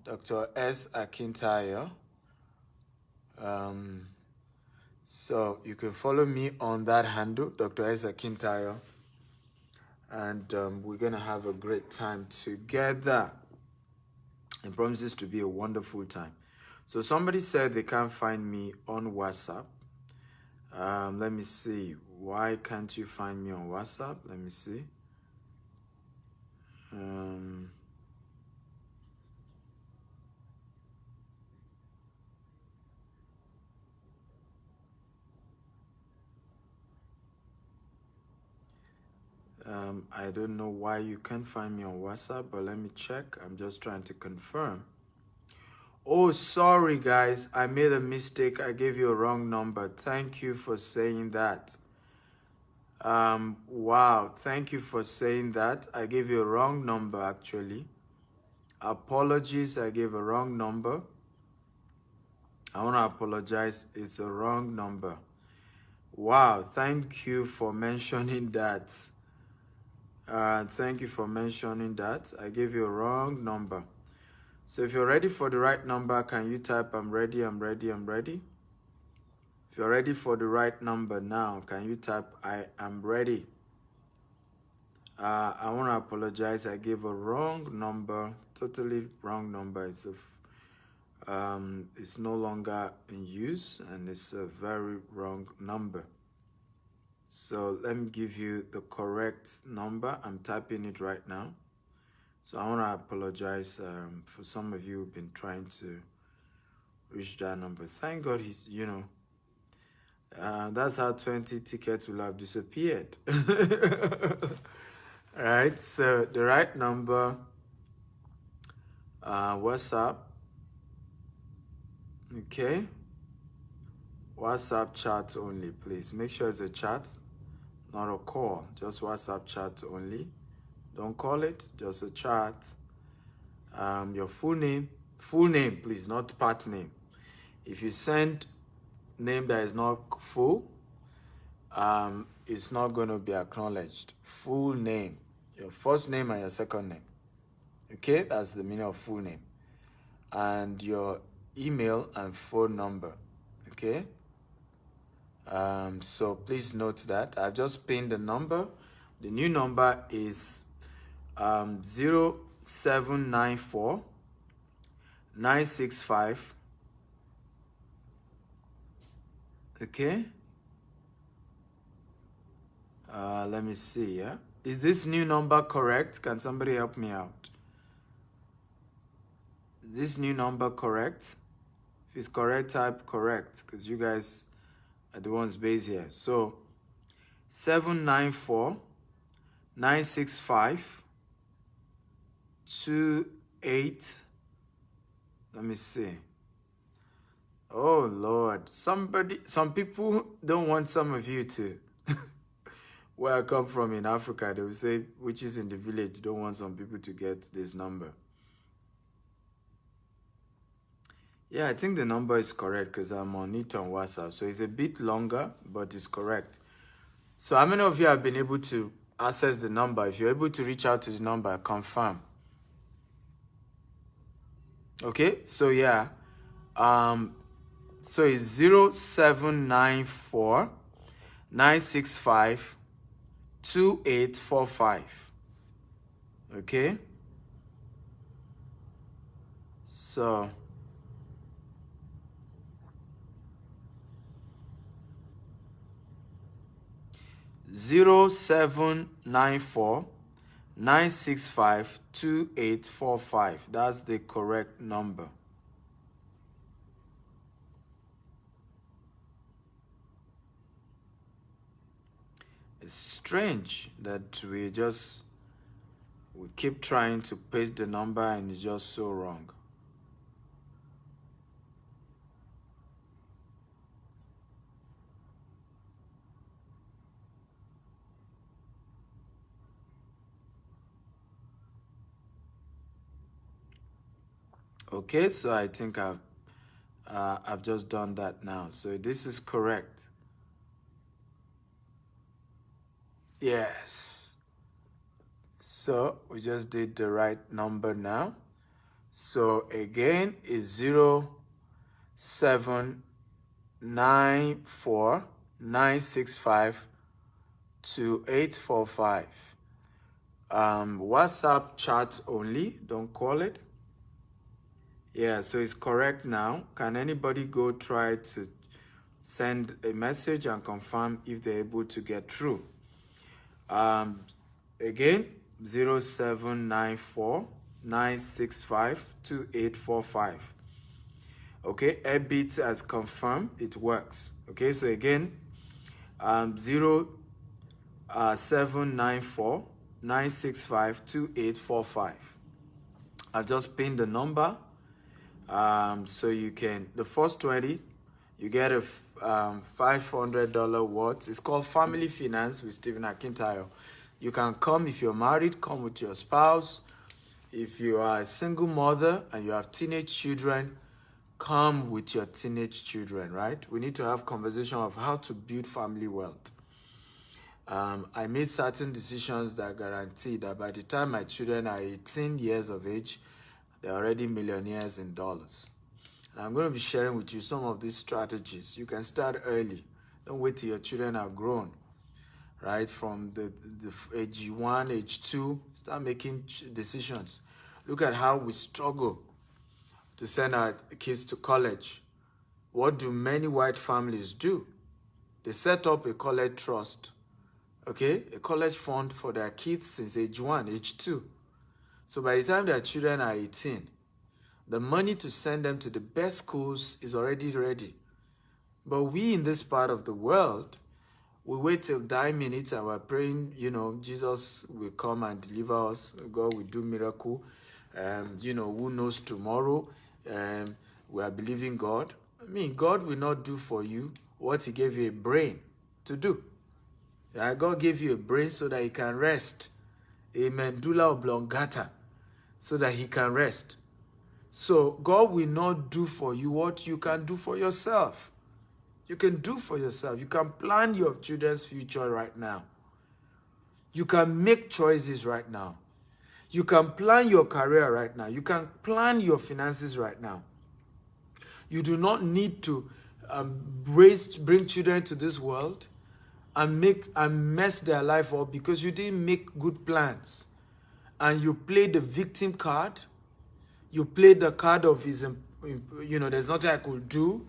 Dr. S. Akintayo. So you can follow me on that handle, Dr. Esa Kintayo, and we're gonna have a great time together. It promises to be a wonderful time. So somebody said they can't find me on WhatsApp. Let me see. Why can't you find me on WhatsApp? Let me see. I don't know why you can't find me on WhatsApp, but let me check. I'm just trying to confirm. Oh, sorry, guys. I made a mistake. I gave you a wrong number. Thank you for saying that. Wow. Thank you for saying that. I gave you a wrong number, actually. Apologies. I gave a wrong number. I want to apologize. It's a wrong number. Wow. Thank you for mentioning that. Thank you for mentioning that. I gave you a wrong number. So if you're ready for the right number, can you type I'm ready, I'm ready, I'm ready? If you're ready for the right number now, can you type I am ready? I want to apologize. I gave a wrong number, totally wrong number. It's no longer in use, and it's a very wrong number. So let me give you the correct number. I'm typing it right now. So I want to apologize for some of you who've been trying to reach that number. Thank God he's, that's how 20 tickets will have disappeared. All right, so the right number, WhatsApp, okay? WhatsApp chat only, please. Make sure it's a chat, not a call, just WhatsApp chat only. Don't call it, just a chat. Your full name, please, not part name. If you send name that is not full, it's not going to be acknowledged. Full name, your first name and your second name. Okay, that's the meaning of full name. And your email and phone number. Okay. So please note that I've just pinned the number. The new number is 0794 965. Okay. Let me see. Yeah, is this new number correct? Can somebody help me out? Is this new number correct? If it's correct, type correct, because you guys are the ones based here. So 794 965 28. Let me see. Oh Lord, some people don't want some of you to. Where I come from in Africa, they will say witches in the village don't want some people to get this number. Yeah, I think the number is correct because I'm on it on WhatsApp. So it's a bit longer, but it's correct. So how many of you have been able to access the number? If you're able to reach out to the number, confirm. Okay, so yeah. So it's 0794 965 2845. Okay. So 0794 965 2845. That's the correct number. It's strange that we keep trying to paste the number and it's just so wrong. Okay, so I think I've just done that now. So this is correct. Yes. So we just did the right number now. So again is 0794 965 2845. WhatsApp chat only, don't call it. Yeah, so it's correct now. Can anybody go try to send a message and confirm if they're able to get through? Again, 0794 965 2845. Okay, Airbit has confirmed it works. Okay, so again, 0794 965 2845. I've just pinned the number. So you can, the first 20, you get a $500 what? It's called Family Finance with Stephen Akintayo. You can come if you're married, come with your spouse. If you are a single mother and you have teenage children, come with your teenage children, right? We need to have conversation of how to build family wealth. I made certain decisions that guarantee that by the time my children are 18 years of age, they're already millionaires in dollars. And I'm going to be sharing with you some of these strategies. You can start early. Don't wait till your children are grown, right? From the age 1, age 2, start making decisions. Look at how we struggle to send our kids to college. What do many white families do? They set up a college trust, okay? A college fund for their kids since age 1, age 2. So by the time their children are 18, the money to send them to the best schools is already ready. But we in this part of the world, we wait till die minutes and we're praying, Jesus will come and deliver us. God will do miracle. Who knows tomorrow? We are believing God. I mean, God will not do for you what he gave you a brain to do. Yeah, God gave you a brain so that he can rest. A medulla oblongata, so that he can rest. So God will not do for you what you can do for yourself. You can do for yourself. You can plan your children's future right now. You can make choices right now. You can plan your career right now. You can plan your finances right now. You do not need to bring children to this world and mess their life up because you didn't make good plans. And you play the victim card. You play the card of his, there's nothing I could do.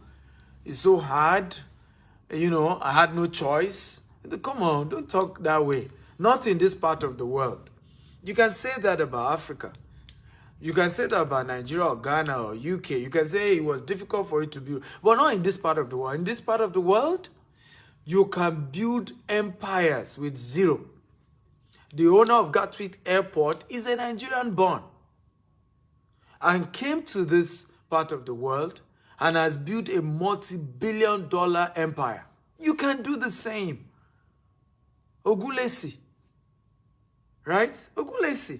It's so hard. I had no choice. Come on, don't talk that way. Not in this part of the world. You can say that about Africa. You can say that about Nigeria or Ghana or UK. You can say it was difficult for it to build. But not in this part of the world. In this part of the world, you can build empires with zero. The owner of Gatwick Airport is a Nigerian born and came to this part of the world and has built a multi-billion-dollar empire. You can do the same. Ogulesi, right? Ogulesi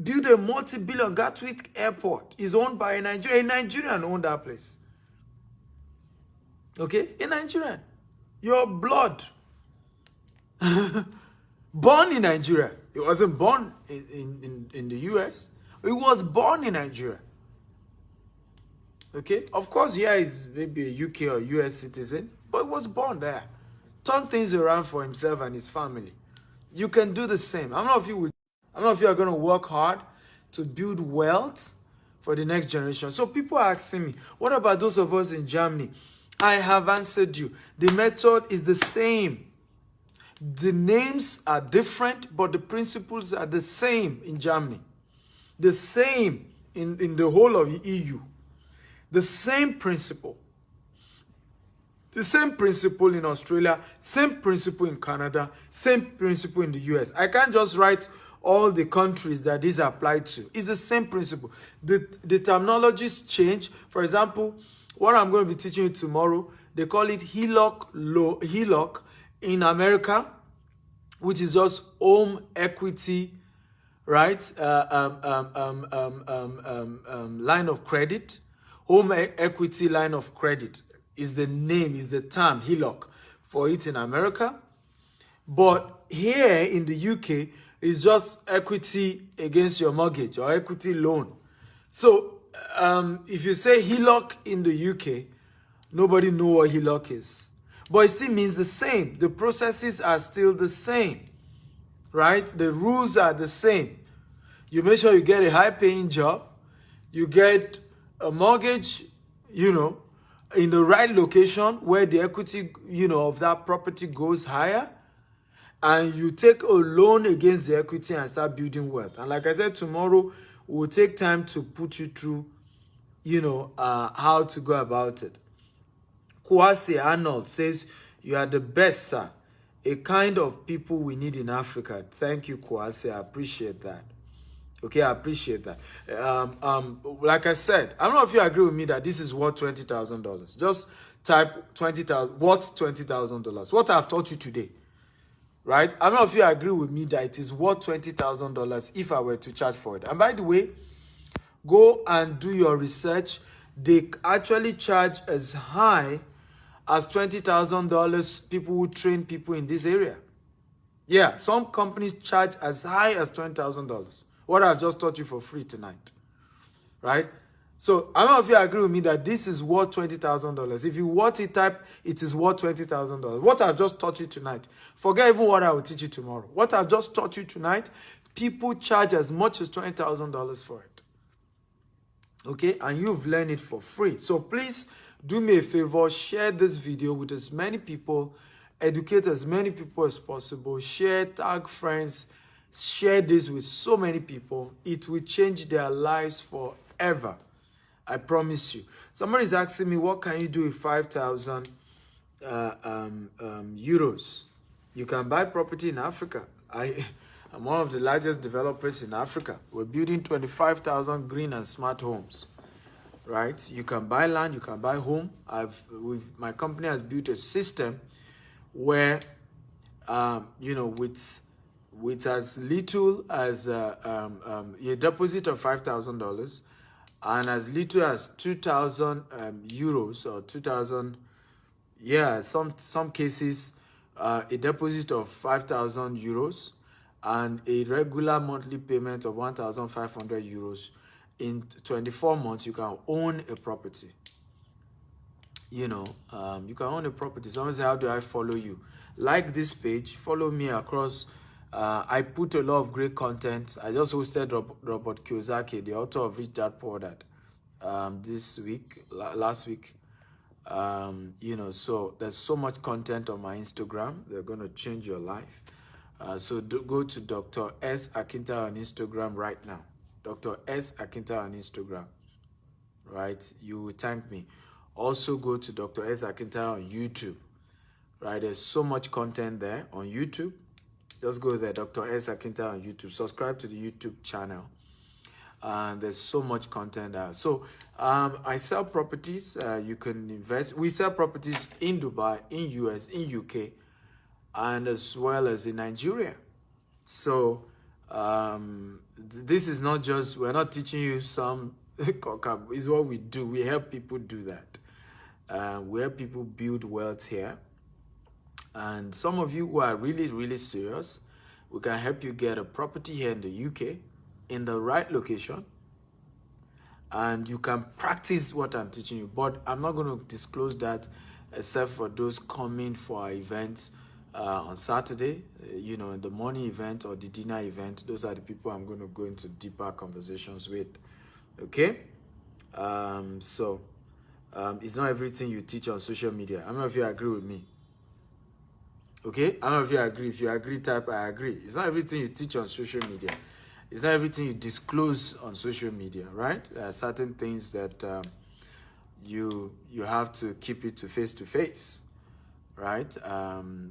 built a multi-billion. Gatwick Airport is owned by a Nigerian. A Nigerian owned that place. Okay? A Nigerian. Your blood. Born in Nigeria. He wasn't born in the US. He was born in Nigeria. Okay? Of course, yeah, he's maybe a UK or US citizen, but he was born there. Turned things around for himself and his family. You can do the same. I don't know if you are going to work hard to build wealth for the next generation. So people are asking me, what about those of us in Germany? I have answered you. The method is the same. The names are different, but the principles are the same in Germany. The same in the whole of the EU. The same principle. The same principle in Australia, same principle in Canada, same principle in the US. I can't just write all the countries that these apply to. It's the same principle. The terminologies change. For example, what I'm going to be teaching you tomorrow, they call it HELOC in America, which is just home equity, right? Line of credit. Home equity line of credit is the name, is the term, HELOC, for it in America. But here in the UK, it's just equity against your mortgage or equity loan. So if you say HELOC in the UK, Nobody know what HELOC is. But it still means the same. The processes are still the same, right? The rules are the same. You make sure you get a high-paying job. You get a mortgage, in the right location where the equity, of that property goes higher. And you take a loan against the equity and start building wealth. And like I said, tomorrow we'll take time to put you through, how to go about it. Kwasi Arnold says, you are the best, sir. A kind of people we need in Africa. Thank you, Kwasi. I appreciate that. Okay, I appreciate that. Like I said, I don't know if you agree with me that this is worth $20,000. Just type 20,000. What's $20,000? What I've taught you today, right? I don't know if you agree with me that it is worth $20,000 if I were to charge for it. And by the way, go and do your research. They actually charge as high as $20,000. People who train people in this area. Yeah, some companies charge as high as $20,000. What I've just taught you for free tonight, right? So I don't know if you agree with me that this is worth $20,000. If you want it, type it is worth $20,000. What I've just taught you tonight, forget even what I will teach you tomorrow. What I've just taught you tonight, people charge as much as $20,000 for it. Okay, and you've learned it for free. So please do me a favor, share this video with as many people, educate as many people as possible, share, tag friends, share this with so many people. It will change their lives forever. I promise you. Somebody is asking me, what can you do with 5,000 euros? You can buy property in Africa. I'm one of the largest developers in Africa. We're building 25,000 green and smart homes, right? You can buy land, you can buy home. My company has built a system where, with as little as a deposit of $5,000 and as little as 2,000 euros or 2,000, some cases, a deposit of 5,000 euros and a regular monthly payment of 1,500 euros. In 24 months, you can own a property. You can own a property. Someone say, how do I follow you? Like this page, follow me across. I put a lot of great content. I just hosted Robert Kiyosaki, the author of Rich Dad Poor Dad, last week. So there's so much content on my Instagram. They're going to change your life. So go to Dr. S. Akinta on Instagram right now. Dr. S. Akinta on Instagram. Right? You will thank me. Also go to Dr. S. Akinta on YouTube. Right? There's so much content there on YouTube. Just go there, Dr. S. Akinta on YouTube. Subscribe to the YouTube channel. And there's so much content there. So I sell properties. You can invest. We sell properties in Dubai, in US, in UK, and as well as in Nigeria. So this is not just, we're not teaching you some cock-up. It's what we do. We help people do that. We help people build wealth here. And some of you who are really, really serious, we can help you get a property here in the UK in the right location. And you can practice what I'm teaching you. But I'm not going to disclose that except for those coming for our events on Saturday, in the morning event or the dinner event. Those are the people I'm going to go into deeper conversations with. Okay? It's not everything you teach on social media. I don't know if you agree with me. Okay? I don't know if you agree. If you agree, type I agree. It's not everything you teach on social media. It's not everything you disclose on social media, right? There are certain things that you have to keep it to face, right?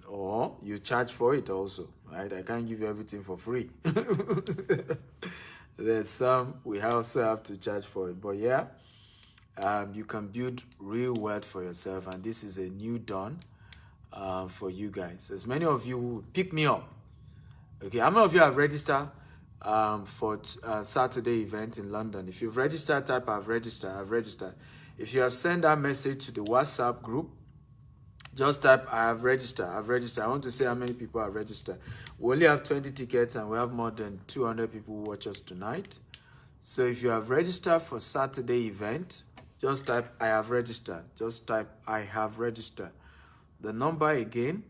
Or you charge for it also, right? I can't give you everything for free. There's some we also have to charge for it. But yeah, you can build real wealth for yourself. And this is a new dawn for you guys. As many of you who pick me up. Okay, how many of you have registered for Saturday event in London? If you've registered, type I've registered. If you have sent that message to the WhatsApp group, just type I have registered. I want to say how many people have registered. We only have 20 tickets and we have more than 200 people who watch us tonight. So if you have registered for Saturday event, Just type I have registered. Just type I have registered. The number again,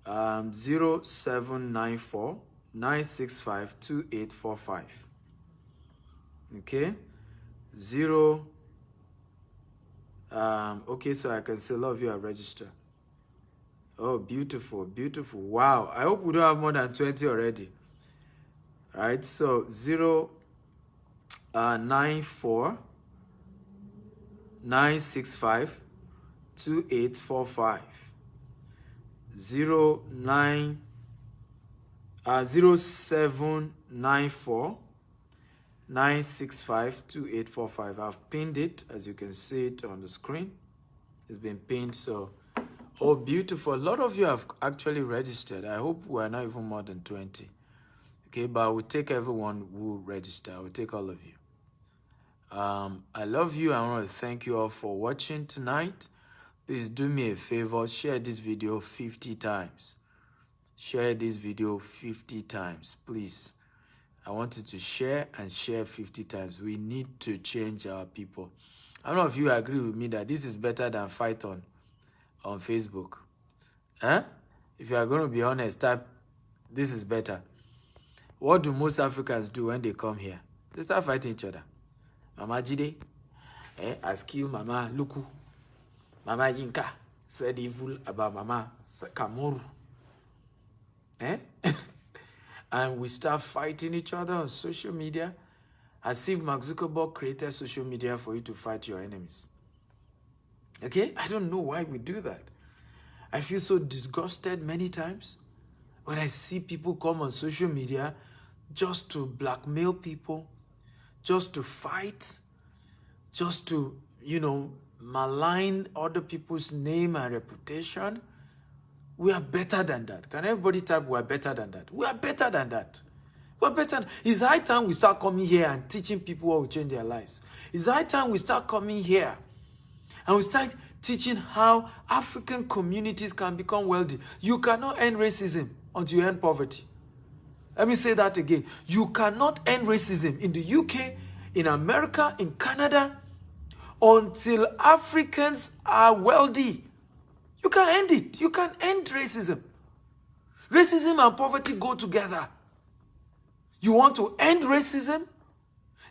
0794 965 2845. Okay, okay, so I can say a lot of you are registered. Oh, beautiful, beautiful. Wow, I hope we don't have more than 20 already. All right, so 94 965 2845. 0794 965 2845. I've pinned it, as you can see it on the screen. It's been pinned. So, oh, beautiful. A lot of you have actually registered. I hope we're not even more than 20. Okay, but I will take everyone who register. I will take all of you. I love you. I want to thank you all for watching tonight. Please do me a favor, share this video 50 times. Share this video 50 times, please. I want you to share and share 50 times. We need to change our people. I don't know if you agree with me that this is better than fight on Facebook. Huh? If you are going to be honest, type, this is better. What do most Africans do when they come here? They start fighting each other. Mama Jide, I kill Mama Luku. Mama Yinka said evil about Mama Kamuru. And we start fighting each other on social media as if Mark Zuckerberg created social media for you to fight your enemies. Okay? I don't know why we do that. I feel so disgusted many times when I see people come on social media just to blackmail people, just to fight, just to, malign other people's name and reputation. We are better than that. Can everybody type we are better than that? We are better than that. We're better. It's high time we start coming here and teaching people how to change their lives. It's high time we start coming here and we start teaching how African communities can become wealthy. You cannot end racism until you end poverty. Let me say that again. You cannot end racism in the UK, in America, in Canada, until Africans are wealthy. You can end it. You can end racism. Racism and poverty go together. You want to end racism,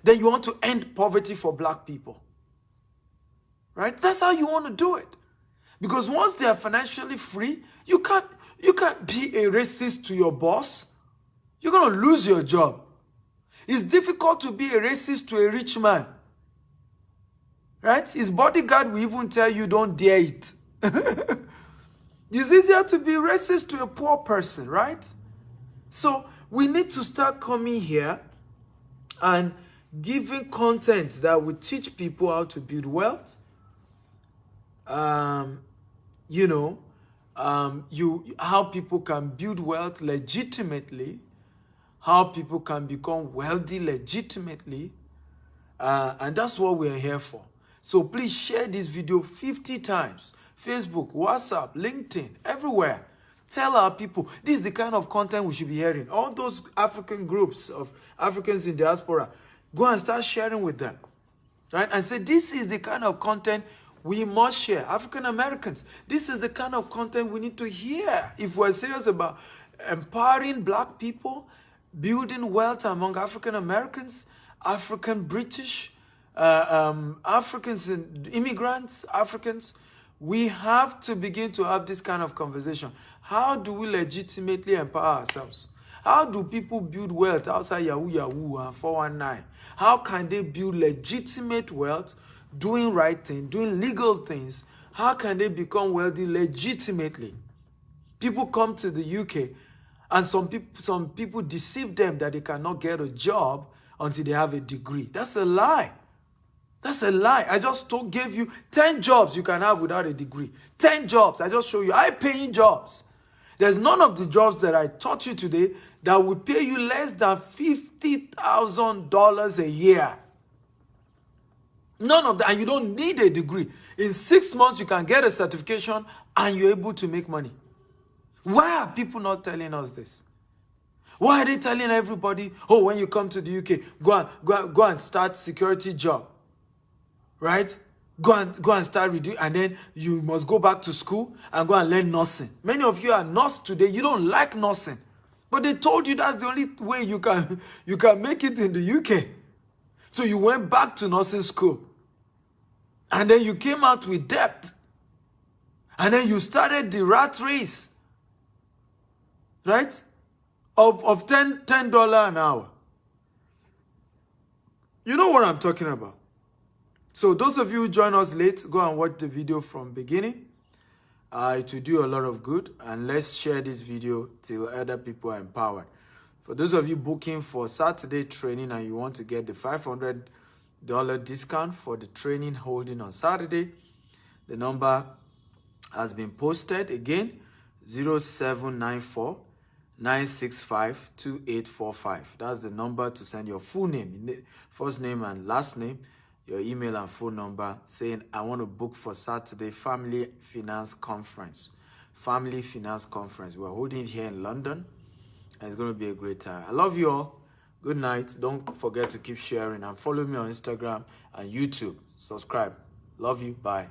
then you want to end poverty for black people. Right? That's how you want to do it. Because once they are financially free, you can't be a racist to your boss. You're going to lose your job. It's difficult to be a racist to a rich man. Right? His bodyguard will even tell you don't dare it. It's easier to be racist to a poor person, right? So we need to start coming here and giving content that will teach people how to build wealth. How people can build wealth legitimately, how people can become wealthy legitimately, and that's what we're here for. So please share this video 50 times. Facebook, WhatsApp, LinkedIn, everywhere. Tell our people, this is the kind of content we should be hearing. All those African groups of Africans in diaspora, go and start sharing with them. Right? And say, this is the kind of content we must share. African Americans, this is the kind of content we need to hear. If we're serious about empowering black people, building wealth among African Americans, African British, Africans, immigrants, Africans, we have to begin to have this kind of conversation. How do we legitimately empower ourselves? How do people build wealth outside Yahoo Yahoo and 419? How can they build legitimate wealth, doing right things, doing legal things? How can they become wealthy legitimately? People come to the UK and some people deceive them that they cannot get a job until they have a degree. That's a lie. That's a lie. I just gave you 10 jobs you can have without a degree. 10 jobs. I just show you high-paying jobs. There's none of the jobs that I taught you today that will pay you less than $50,000 a year. None of that. And you don't need a degree. In 6 months, you can get a certification and you're able to make money. Why are people not telling us this? Why are they telling everybody, oh, when you come to the UK, go and start security job? Right? Go and start reading, and then you must go back to school and go and learn nursing. Many of you are nurse today. You don't like nursing, but they told you that's the only way you can make it in the UK. So you went back to nursing school, and then you came out with debt, and then you started the rat race, right? Of $10 an hour. You know what I'm talking about. So those of you who join us late, go and watch the video from beginning. It will do a lot of good, and let's share this video till other people are empowered. For those of you booking for Saturday training and you want to get the $500 discount for the training holding on Saturday, the number has been posted again, 0794 965 2845. That's the number to send your full name, first name and last name, your email and phone number, saying, I want to book for Saturday Family Finance Conference. Family Finance Conference. We're holding it here in London, and it's going to be a great time. I love you all. Good night. Don't forget to keep sharing and follow me on Instagram and YouTube. Subscribe. Love you. Bye.